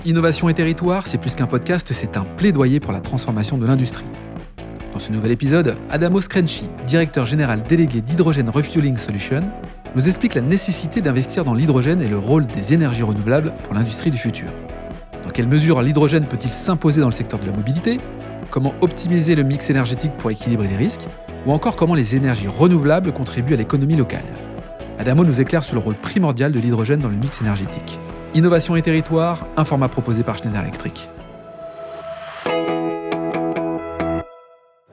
Innovation et territoire, c'est plus qu'un podcast, c'est un plaidoyer pour la transformation de l'industrie. Dans ce nouvel épisode, Adamo Skrenchi, directeur général délégué d'Hydrogen Refueling Solutions, nous explique la nécessité d'investir dans l'hydrogène et le rôle des énergies renouvelables pour l'industrie du futur. Dans quelle mesure l'hydrogène peut-il s'imposer dans le secteur de la mobilité ? Comment optimiser le mix énergétique pour équilibrer les risques ? Ou encore comment les énergies renouvelables contribuent à l'économie locale ? Adamo nous éclaire sur le rôle primordial de l'hydrogène dans le mix énergétique. Innovation et territoire, un format proposé par Schneider Electric.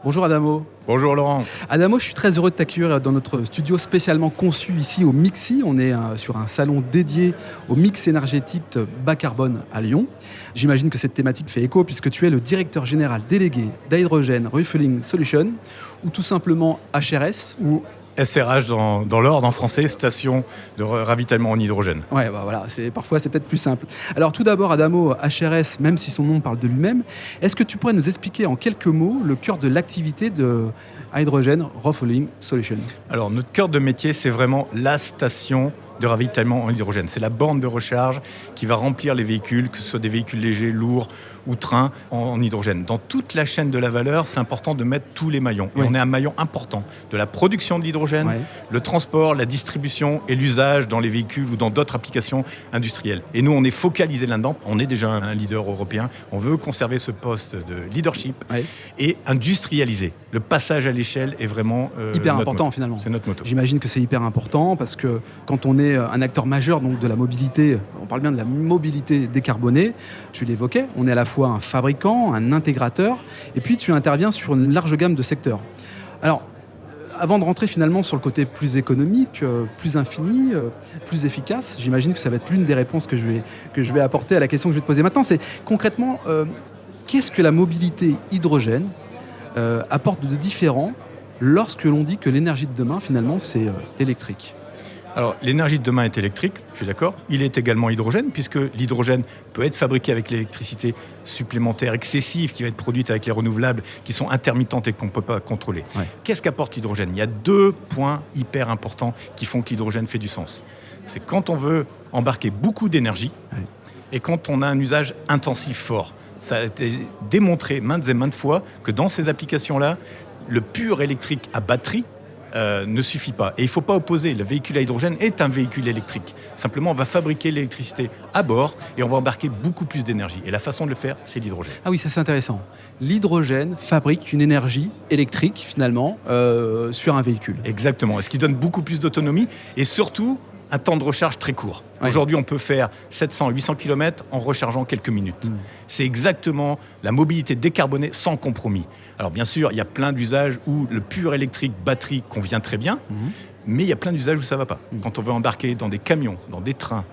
Bonjour Adamo. Bonjour Laurent. Adamo, je suis très heureux de t'accueillir dans notre studio spécialement conçu ici au Mixi. On est sur un salon dédié au mix énergétique bas carbone à Lyon. J'imagine que cette thématique fait écho puisque tu es le directeur général délégué d'Hydrogen Refueling Solutions, ou tout simplement HRS. Ou SRH dans l'ordre en français, station de ravitaillement en hydrogène. Ouais, voilà, parfois c'est peut-être plus simple. Alors tout d'abord, Adamo, HRS, même si son nom parle de lui-même, est-ce que tu pourrais nous expliquer en quelques mots le cœur de l'activité de Hydrogen Refueling Solutions ? Alors notre cœur de métier, c'est vraiment la station de ravitaillement en hydrogène. C'est la borne de recharge qui va remplir les véhicules, que ce soit des véhicules légers, lourds ou trains, en hydrogène. Dans toute la chaîne de la valeur, c'est important de mettre tous les maillons. Oui. Et on est un maillon important de la production de l'hydrogène, Oui. le transport, la distribution et l'usage dans les véhicules ou dans d'autres applications industrielles. Et nous, on est focalisé là-dedans. On est déjà un leader européen. On veut conserver ce poste de leadership et industrialiser. Le passage à l'échelle est vraiment hyper notre important moto. finalement. C'est notre moto. J'imagine que c'est hyper important parce que quand on est un acteur majeur donc de la mobilité, on parle bien de la mobilité décarbonée, tu l'évoquais, on est à la fois un fabricant, un intégrateur, et puis tu interviens sur une large gamme de secteurs. Alors, avant de rentrer finalement sur le côté plus économique, plus infini, plus efficace, j'imagine que ça va être l'une des réponses que je vais apporter à la question que je vais te poser maintenant, c'est concrètement, qu'est-ce que la mobilité hydrogène apporte de différent lorsque l'on dit que l'énergie de demain, finalement, c'est électrique ? Alors, l'énergie de demain est électrique, je suis d'accord. Il est également hydrogène, puisque l'hydrogène peut être fabriqué avec l'électricité supplémentaire excessive qui va être produite avec les renouvelables qui sont intermittentes et qu'on ne peut pas contrôler. Ouais. Qu'est-ce qu'apporte l'hydrogène ? Il y a deux points hyper importants qui font que l'hydrogène fait du sens. C'est quand on veut embarquer beaucoup d'énergie et quand on a un usage intensif fort. Ça a été démontré maintes et maintes fois que dans ces applications-là, le pur électrique à batterie ne suffit pas. Et il ne faut pas opposer. Le véhicule à hydrogène est un véhicule électrique. Simplement, on va fabriquer l'électricité à bord et on va embarquer beaucoup plus d'énergie. Et la façon de le faire, c'est l'hydrogène. Ah oui, ça c'est intéressant. L'hydrogène fabrique une énergie électrique, finalement, sur un véhicule. Exactement. Ce qui donne beaucoup plus d'autonomie et surtout un temps de recharge très court. Ouais. Aujourd'hui, on peut faire 700-800 km en rechargeant quelques minutes. C'est exactement la mobilité décarbonée sans compromis. Alors bien sûr, il y a plein d'usages où le pur électrique batterie convient très bien, mais il y a plein d'usages où ça ne va pas. Quand on veut embarquer dans des camions, dans des trains,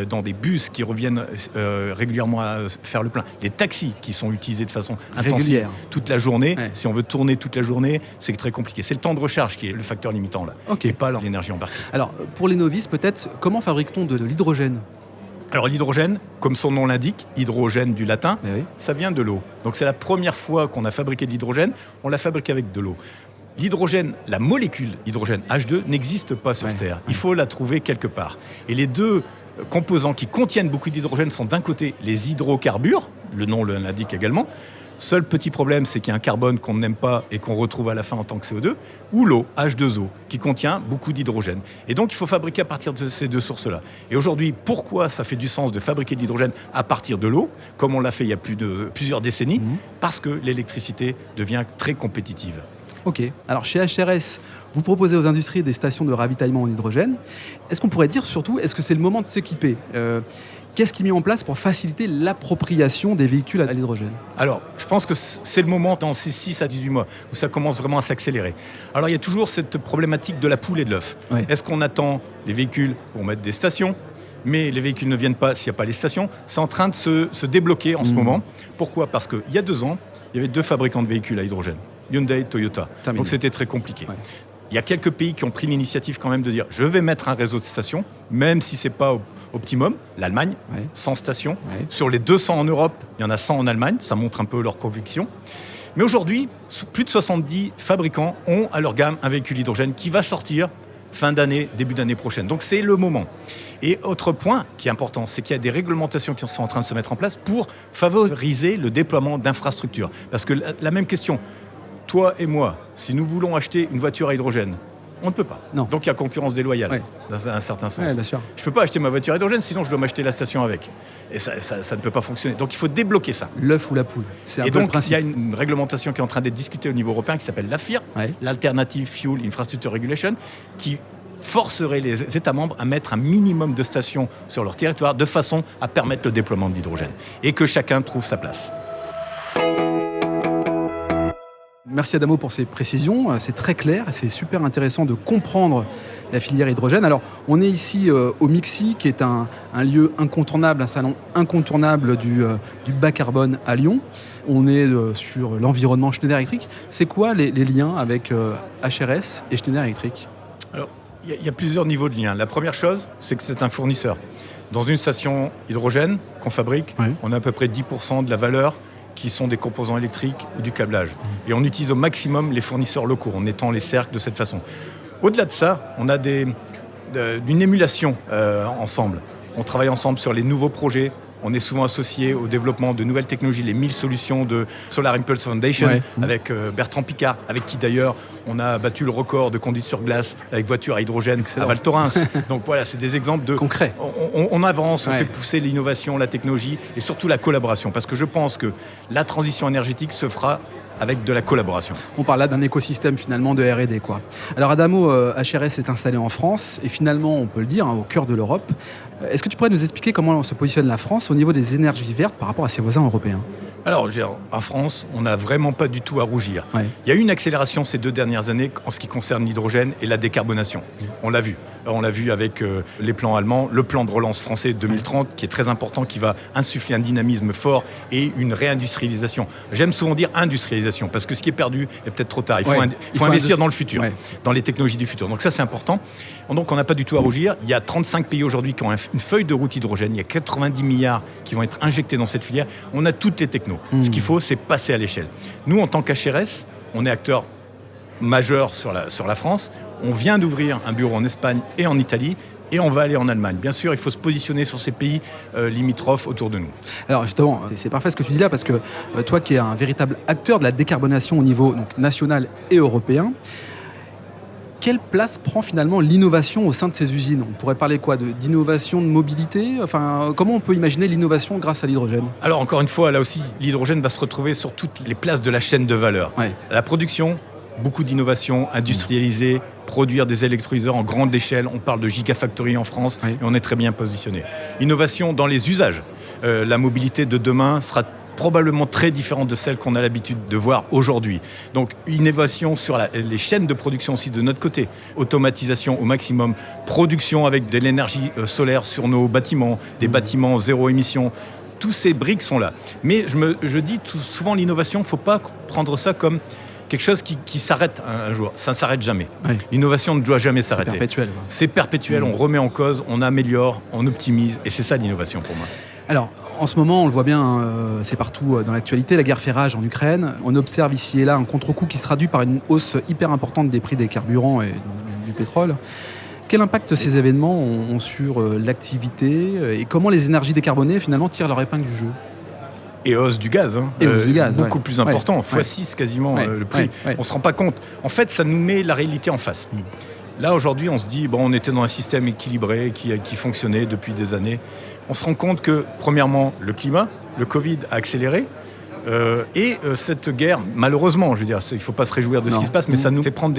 dans des bus qui reviennent régulièrement à faire le plein, les taxis qui sont utilisés de façon intensive Régulière. toute la journée, Ouais. si on veut tourner toute la journée, c'est très compliqué. C'est le temps de recharge qui est le facteur limitant là, Ok. et pas l'énergie embarquée. Alors, pour les novices, peut-être, comment fabrique-t-on de l'hydrogène ? Alors l'hydrogène, comme son nom l'indique, hydrogène du latin, Eh oui. ça vient de l'eau. Donc c'est la première fois qu'on a fabriqué de l'hydrogène, on l'a fabriqué avec de l'eau. L'hydrogène, la molécule hydrogène H2 n'existe pas sur Terre. Il faut la trouver quelque part. Et les deux composants qui contiennent beaucoup d'hydrogène sont d'un côté les hydrocarbures, le nom l'indique également. Seul petit problème, c'est qu'il y a un carbone qu'on n'aime pas et qu'on retrouve à la fin en tant que CO2, ou l'eau, H2O, qui contient beaucoup d'hydrogène. Et donc, il faut fabriquer à partir de ces deux sources-là. Et aujourd'hui, pourquoi ça fait du sens de fabriquer de l'hydrogène à partir de l'eau, comme on l'a fait il y a plusieurs décennies ? Parce que l'électricité devient très compétitive. Ok. Alors, chez HRS, vous proposez aux industries des stations de ravitaillement en hydrogène. Est-ce qu'on pourrait dire surtout, est-ce que c'est le moment de s'équiper ? Qu'est-ce qui est mis en place pour faciliter l'appropriation des véhicules à l'hydrogène ? Alors, je pense que c'est le moment dans ces 6 à 18 mois où ça commence vraiment à s'accélérer. Alors, il y a toujours cette problématique de la poule et de l'œuf. Ouais. Est-ce qu'on attend les véhicules pour mettre des stations ? Mais les véhicules ne viennent pas s'il n'y a pas les stations. C'est en train de se débloquer en ce moment. Pourquoi ? Parce qu'il y a 2 ans, il y avait 2 fabricants de véhicules à hydrogène, Hyundai et Toyota. Terminé. Donc c'était très compliqué. Ouais. Il y a quelques pays qui ont pris l'initiative quand même de dire je vais mettre un réseau de stations, même si ce n'est pas optimum. L'Allemagne, 100 stations. Sur les 200 en Europe, il y en a 100 en Allemagne. Ça montre un peu leur conviction. Mais aujourd'hui, plus de 70 fabricants ont à leur gamme un véhicule hydrogène qui va sortir fin d'année, début d'année prochaine. Donc c'est le moment. Et autre point qui est important, c'est qu'il y a des réglementations qui sont en train de se mettre en place pour favoriser le déploiement d'infrastructures. Parce que la même question, toi et moi, si nous voulons acheter une voiture à hydrogène, on ne peut pas. Non. Donc il y a concurrence déloyale, dans un certain sens. Ouais, bien sûr. Je ne peux pas acheter ma voiture à hydrogène, sinon je dois m'acheter la station avec. Et ça ne peut pas fonctionner. Donc il faut débloquer ça. L'œuf ou la poule, c'est un et peu le donc principe. il y a une réglementation qui est en train d'être discutée au niveau européen qui s'appelle l'AFIR, l'Alternative Fuel Infrastructure Regulation, qui forcerait les États membres à mettre un minimum de stations sur leur territoire de façon à permettre le déploiement de l'hydrogène et que chacun trouve sa place. Merci Adamo pour ces précisions, c'est très clair et c'est super intéressant de comprendre la filière hydrogène. Alors on est ici au MIXI qui est un lieu incontournable, un salon incontournable du bas carbone à Lyon. On est sur l'environnement Schneider Electric. C'est quoi les liens avec HRS et Schneider Electric ? Alors il y a plusieurs niveaux de liens. La première chose, c'est que c'est un fournisseur. Dans une station hydrogène qu'on fabrique, on a à peu près 10% de la valeur qui sont des composants électriques ou du câblage. Et on utilise au maximum les fournisseurs locaux, en étant les cercles de cette façon. Au-delà de ça, on a une émulation ensemble. On travaille ensemble sur les nouveaux projets. On est souvent associé au développement de nouvelles technologies, les 1000 solutions de Solar Impulse Foundation, avec Bertrand Piccard, avec qui d'ailleurs on a battu le record de conduite sur glace avec voiture à hydrogène à Val Thorens. Donc voilà, c'est des exemples de... concret. On avance, on fait pousser l'innovation, la technologie et surtout la collaboration. Parce que je pense que la transition énergétique se fera avec de la collaboration. On parle là d'un écosystème finalement de R&D, quoi. Alors Adamo, HRS est installé en France et finalement, on peut le dire, au cœur de l'Europe. Est-ce que tu pourrais nous expliquer comment se positionne la France au niveau des énergies vertes par rapport à ses voisins européens ? Alors, en France, on n'a vraiment pas du tout à rougir. Il y a eu une accélération ces 2 dernières années en ce qui concerne l'hydrogène et la décarbonation. On l'a vu. On l'a vu avec les plans allemands, le plan de relance français 2030, qui est très important, qui va insuffler un dynamisme fort et une réindustrialisation. J'aime souvent dire industrialisation, parce que ce qui est perdu est peut-être trop tard. Il faut investir dans le futur, dans les technologies du futur. Donc ça, c'est important. Donc on n'a pas du tout à rougir. Il y a 35 pays aujourd'hui qui ont une feuille de route hydrogène. Il y a 90 milliards qui vont être injectés dans cette filière. On a toutes les technos. Ce qu'il faut, c'est passer à l'échelle. Nous, en tant qu'HRS, on est acteur majeur sur la France. On vient d'ouvrir un bureau en Espagne et en Italie. Et on va aller en Allemagne. Bien sûr, il faut se positionner sur ces pays limitrophes autour de nous. Alors justement, c'est parfait ce que tu dis là, parce que toi qui es un véritable acteur de la décarbonation au niveau national et européen, quelle place prend finalement l'innovation au sein de ces usines ? On pourrait parler d'innovation de mobilité ? Enfin, comment on peut imaginer l'innovation grâce à l'hydrogène ? Alors encore une fois, là aussi, l'hydrogène va se retrouver sur toutes les places de la chaîne de valeur. La production, beaucoup d'innovation, industrialisée, produire des électrolyseurs en grande échelle. On parle de gigafactory en France et on est très bien positionné. Innovation dans les usages. La mobilité de demain sera probablement très différente de celle qu'on a l'habitude de voir aujourd'hui. Donc, innovation sur les chaînes de production aussi de notre côté. Automatisation au maximum. Production avec de l'énergie solaire sur nos bâtiments, des bâtiments zéro émission. Tous ces briques sont là. Mais je dis souvent l'innovation, il ne faut pas prendre ça comme quelque chose qui s'arrête un jour. Ça ne s'arrête jamais. L'innovation ne doit jamais s'arrêter. C'est perpétuel. On remet en cause, on améliore, on optimise. Et c'est ça l'innovation pour moi. Alors, en ce moment, on le voit bien, c'est partout dans l'actualité, la guerre fait rage en Ukraine. On observe ici et là un contre-coup qui se traduit par une hausse hyper importante des prix des carburants et du pétrole. Quel impact ces événements ont sur l'activité et comment les énergies décarbonées finalement tirent leur épingle du jeu ? Et hausse du gaz, beaucoup plus important, x6 quasiment le prix. On ne se rend pas compte. En fait, ça nous met la réalité en face. Là, aujourd'hui, on se dit, on était dans un système équilibré qui fonctionnait depuis des années. On se rend compte que, premièrement, le climat, le Covid a accéléré. Et cette guerre, malheureusement, il ne faut pas se réjouir de ce qui se passe, mais ça nous fait prendre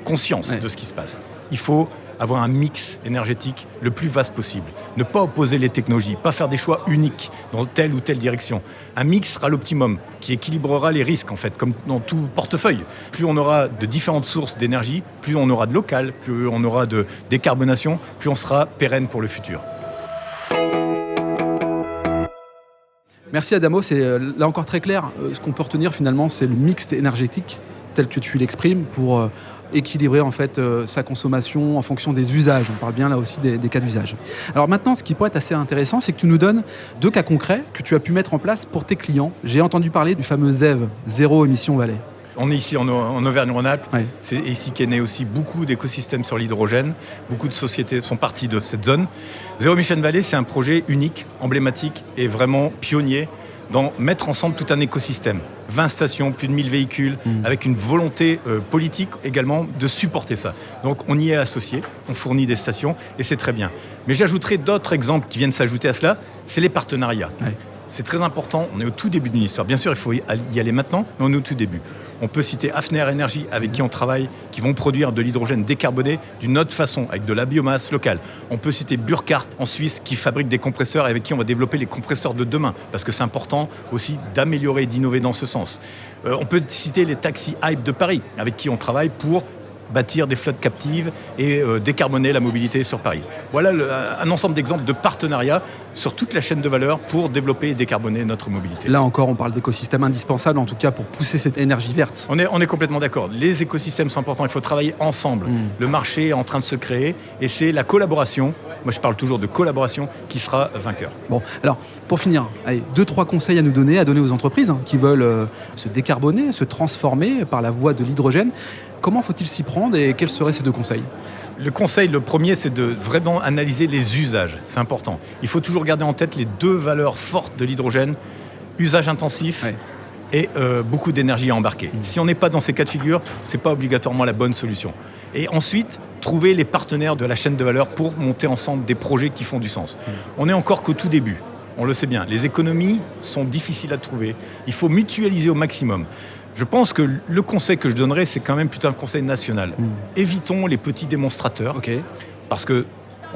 conscience de ce qui se passe. Il faut avoir un mix énergétique le plus vaste possible. Ne pas opposer les technologies, pas faire des choix uniques dans telle ou telle direction. Un mix sera l'optimum, qui équilibrera les risques, en fait, comme dans tout portefeuille. Plus on aura de différentes sources d'énergie, plus on aura de local, plus on aura de décarbonation, plus on sera pérenne pour le futur. Merci Adamo, c'est là encore très clair. Ce qu'on peut retenir finalement, c'est le mix énergétique tel que tu l'exprimes pour équilibrer en fait sa consommation en fonction des usages. On parle bien là aussi des cas d'usage. Alors maintenant, ce qui pourrait être assez intéressant, c'est que tu nous donnes 2 cas concrets que tu as pu mettre en place pour tes clients. J'ai entendu parler du fameux ZEV, Zéro Émission Valais. on est ici en Auvergne-Rhône-Alpes. Ouais. C'est ici qu'est né aussi beaucoup d'écosystèmes sur l'hydrogène. Beaucoup de sociétés sont parties de cette zone. Zero Emission Valley, c'est un projet unique, emblématique et vraiment pionnier dans mettre ensemble tout un écosystème. 20 stations, plus de 1000 véhicules, avec une volonté politique également de supporter ça. Donc on y est associé, on fournit des stations et c'est très bien. Mais j'ajouterai d'autres exemples qui viennent s'ajouter à cela, c'est les partenariats. Ouais. C'est très important, on est au tout début d'une histoire. Bien sûr, il faut y aller maintenant, mais on est au tout début. On peut citer Hafner Energy, avec qui on travaille, qui vont produire de l'hydrogène décarboné d'une autre façon, avec de la biomasse locale. On peut citer Burkhardt en Suisse, qui fabrique des compresseurs et avec qui on va développer les compresseurs de demain, parce que c'est important aussi d'améliorer et d'innover dans ce sens. On peut citer les taxis Hype de Paris, avec qui on travaille pour bâtir des flottes captives et décarboner la mobilité sur Paris. Voilà un ensemble d'exemples de partenariats sur toute la chaîne de valeur pour développer et décarboner notre mobilité. Là encore, on parle d'écosystèmes indispensables, en tout cas pour pousser cette énergie verte. On est complètement d'accord. Les écosystèmes sont importants, il faut travailler ensemble. Le marché est en train de se créer et c'est la collaboration, moi je parle toujours de collaboration, qui sera vainqueur. Bon, alors pour finir, 2-3 conseils à nous donner, à donner aux entreprises qui veulent se décarboner, se transformer par la voie de l'hydrogène. Comment faut-il s'y prendre et quels seraient ces 2 conseils ? Le premier, c'est de vraiment analyser les usages. C'est important. Il faut toujours garder en tête les 2 valeurs fortes de l'hydrogène. Usage intensif et beaucoup d'énergie à embarquer. Si on n'est pas dans ces cas de figure, ce n'est pas obligatoirement la bonne solution. Et ensuite, trouver les partenaires de la chaîne de valeur pour monter ensemble des projets qui font du sens. On est encore qu'au tout début. On le sait bien. Les économies sont difficiles à trouver. Il faut mutualiser au maximum. Je pense que le conseil que je donnerais, c'est quand même plutôt un conseil national. Évitons les petits démonstrateurs, parce qu'on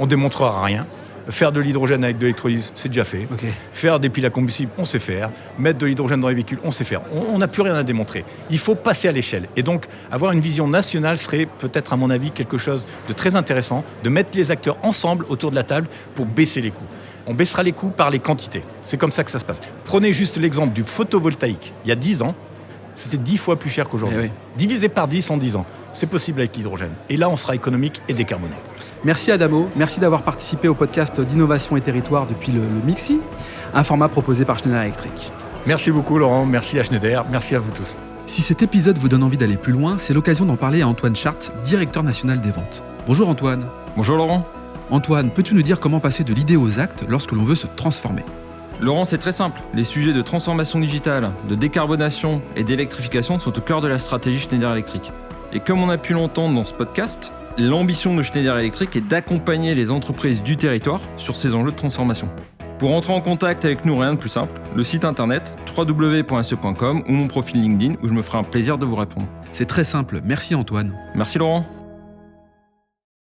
ne démontrera rien. Faire de l'hydrogène avec de l'électrolyse, c'est déjà fait. Faire des piles à combustible, on sait faire. Mettre de l'hydrogène dans les véhicules, on sait faire. On n'a plus rien à démontrer. Il faut passer à l'échelle. Et donc, avoir une vision nationale serait peut-être, à mon avis, quelque chose de très intéressant, de mettre les acteurs ensemble autour de la table pour baisser les coûts. On baissera les coûts par les quantités. C'est comme ça que ça se passe. Prenez juste l'exemple du photovoltaïque. Il y a 10 ans, c'était 10 fois plus cher qu'aujourd'hui. Divisé par 10 en 10 ans. C'est possible avec l'hydrogène. Et là, on sera économique et décarboné. Merci Adamo. Merci d'avoir participé au podcast d'Innovation et Territoire depuis le Mixi, un format proposé par Schneider Electric. Merci beaucoup Laurent, merci à Schneider, merci à vous tous. Si cet épisode vous donne envie d'aller plus loin, c'est l'occasion d'en parler à Antoine Chart, directeur national des ventes. Bonjour Antoine. Bonjour Laurent. Antoine, peux-tu nous dire comment passer de l'idée aux actes lorsque l'on veut se transformer ? Laurent, c'est très simple. Les sujets de transformation digitale, de décarbonation et d'électrification sont au cœur de la stratégie Schneider Electric. Et comme on a pu l'entendre dans ce podcast, l'ambition de Schneider Electric est d'accompagner les entreprises du territoire sur ces enjeux de transformation. Pour entrer en contact avec nous, rien de plus simple, le site internet www.se.com ou mon profil LinkedIn où je me ferai un plaisir de vous répondre. C'est très simple. Merci Antoine. Merci Laurent.